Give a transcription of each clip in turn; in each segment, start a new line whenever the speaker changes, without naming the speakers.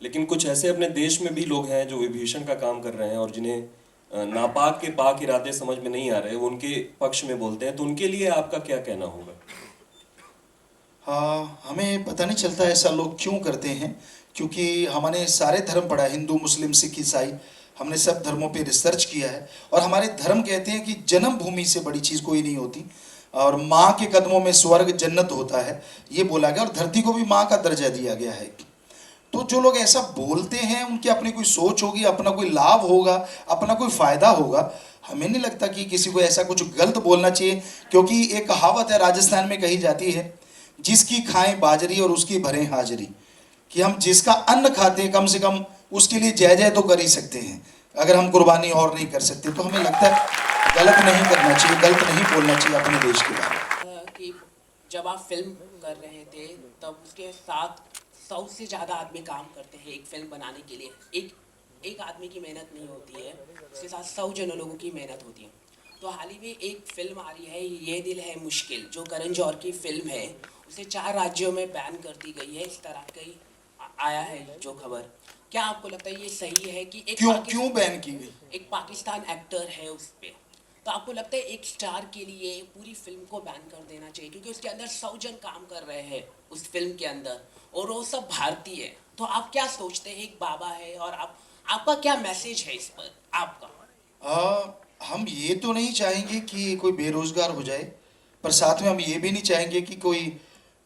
लेकिन कुछ ऐसे अपने देश में भी लोग हैं जो विभीषण का काम कर रहे हैं और जिन्हें नापाक के पाक इरादे समझ में नहीं आ रहे, वो उनके पक्ष में बोलते हैं, तो उनके लिए आपका क्या कहना होगा?
हाँ, हमें पता नहीं चलता ऐसा लोग क्यों करते हैं, क्योंकि हमने सारे धर्म पढ़ा है, हिंदू मुस्लिम सिख ईसाई, हमने सब धर्मों पे रिसर्च किया है। और हमारे धर्म कहते हैं कि जन्मभूमि से बड़ी चीज़ कोई नहीं होती, और माँ के कदमों में स्वर्ग जन्नत होता है, ये बोला गया। और धरती को भी माँ का दर्जा दिया गया है। तो जो लोग ऐसा बोलते हैं उनकी अपनी कोई सोच होगी, अपना कोई लाभ होगा, अपना कोई फायदा होगा। हमें नहीं लगता कि किसी को ऐसा कुछ गलत बोलना चाहिए, क्योंकि एक कहावत है राजस्थान में कही जाती है, जिसकी खाएं बाजरी और उसकी भरें हाजरी, कि हम जिसका अन्न खाते हैं कम से कम उसके लिए जय जय तो कर ही सकते हैं। अगर हम कुर्बानी और नहीं कर सकते तो हमें लगता है गलत नहीं करना चाहिए, गलत नहीं बोलना चाहिए अपने देश के बारे में।
कि जब आप फिल्म कर रहे थे तब उसके साथ 100 से ज़्यादा आदमी काम करते हैं एक फिल्म बनाने के लिए। एक आदमी की मेहनत नहीं होती है, उसके साथ 100 जनों लोगों की मेहनत होती है। तो हाल ही में एक फिल्म आ रही है, ये दिल है मुश्किल, जो करण जौहर की फिल्म है, उसे 4 राज्यों में बैन कर दी गई है, इस तरह का आया है जो खबर। क्या आपको लगता है ये सही है कि
क्यों बैन की गई?
एक पाकिस्तान एक्टर है उस पर, तो आपको लगता है एक स्टार के लिए पूरी फिल्म को बैन कर देना चाहिए? क्योंकि उसके अंदर 100 जन काम कर रहे हैं उस फिल्म के अंदर और वो सब भारतीय है। तो आप क्या सोचते हैं, एक बाबा है और आपका क्या मैसेज है इस पर आपका?
हम ये तो नहीं चाहेंगे कि कोई बेरोजगार हो जाए, पर साथ में हम ये भी नहीं चाहेंगे कि कोई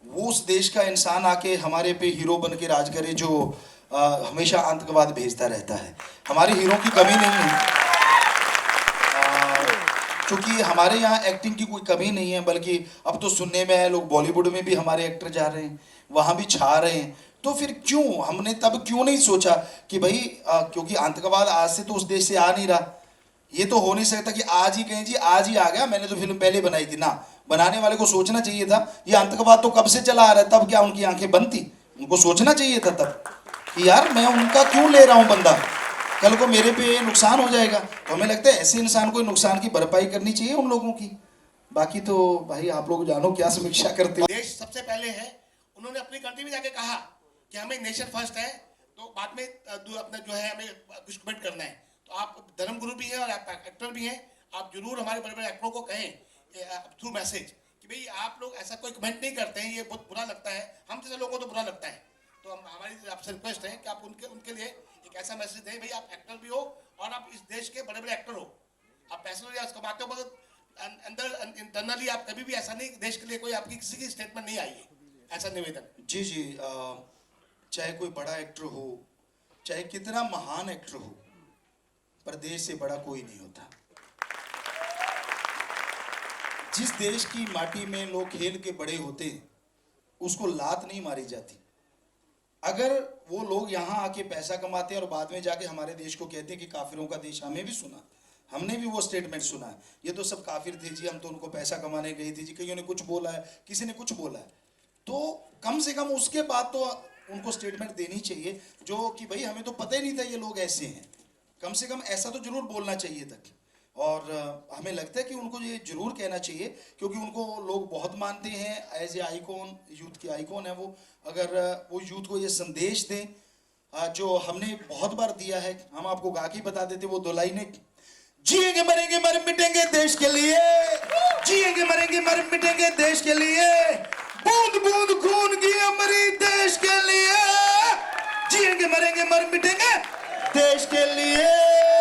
वो उस देश का इंसान आके हमारे पे हीरो बन के राज करे, जो हमेशा आतंकवाद भेजता रहता है। हमारे हीरो की कमी नहीं है, क्योंकि हमारे यहाँ एक्टिंग की कोई कमी नहीं है, बल्कि अब तो सुनने में है लोग बॉलीवुड में भी हमारे एक्टर जा रहे हैं, वहाँ भी छा रहे हैं। तो फिर क्यों हमने तब क्यों नहीं सोचा कि भाई क्योंकि आतंकवाद आज से तो उस देश से आ नहीं रहा, ये तो हो नहीं सकता कि आज ही कहें जी आज ही आ गया, मैंने तो फिल्म पहले बनाई थी ना। बनाने वाले को सोचना चाहिए था ये आतंकवाद तो कब से चला आ रहा है, तब क्या उनकी आंखें बंद थी? उनको सोचना चाहिए था तब कि यार मैं उनका क्यों ले रहा हूँ बंदा, कल को मेरे पे नुकसान हो जाएगा। तो हमें लगता है ऐसे इंसान को नुकसान की भरपाई करनी चाहिए उन लोगों की। बाकी तो भाई आप लोग जानो क्या समीक्षा करते हो।
देश सबसे पहले है, उन्होंने अपनी कंट्री में जाके कहा कि हमें नेशन फर्स्ट है, तो बाद में अपना जो है हमें कुछ कमेंट करना है। तो आप धर्मगुरु भी हैं और आप एक्टर भी हैं, आप जरूर हमारे बड़े बड़े एक्टरों को कहें थ्रू मैसेज कि भाई आप लोग ऐसा कोई कमेंट नहीं करते हैं, ये बहुत बुरा लगता है, हम जैसे लोगों को तो बुरा लगता है। तो हम हमारी आपसे रिक्वेस्ट है कि आप उनके लिए एक ऐसा मैसेज दें, भाई आप एक्टर भी हो और आप इस देश के बड़े बड़े एक्टर हो, आप पैसे कमाते हो, मगर अंदर इंटरनली आप कभी भी ऐसा नहीं, देश के लिए कोई आपकी किसी की स्टेटमेंट नहीं आई है, ऐसा निवेदन।
जी जी, चाहे कोई बड़ा एक्टर हो, चाहे कितना महान एक्टर हो, पर देश से बड़ा कोई नहीं होता। जिस देश की माटी में लोग खेल के बड़े होते हैं उसको लात नहीं मारी जाती। अगर वो लोग यहाँ आके पैसा कमाते हैं और बाद में जाके हमारे देश को कहते हैं कि काफिरों का देश, हमें भी सुना, हमने भी वो स्टेटमेंट सुना है, ये तो सब काफिर थे जी, हम तो उनको पैसा कमाने गए थे जी, कईयों ने कुछ बोला है, किसी ने कुछ बोला है। तो कम से कम उसके बाद तो उनको स्टेटमेंट देनी चाहिए जो कि भाई हमें तो पता ही नहीं था ये लोग ऐसे हैं, कम से कम ऐसा तो जरूर बोलना चाहिए था। और हमें लगता है कि उनको ये जरूर कहना चाहिए, क्योंकि उनको लोग बहुत मानते हैं एज ए आइकॉन, यूथ के आइकॉन है वो। अगर वो यूथ को ये संदेश दें जो हमने बहुत बार दिया है, हम आपको गा के बता देते वो दो लाइनें, जिएंगे मरेंगे मर मिटेंगे देश के लिए, जिएंगे मरेंगे मर मिटेंगे देश के लिए, बूंद बूंद खून की अमरी देश के लिए, जिएंगे मरेंगे मर मिटेंगे देश के लिए।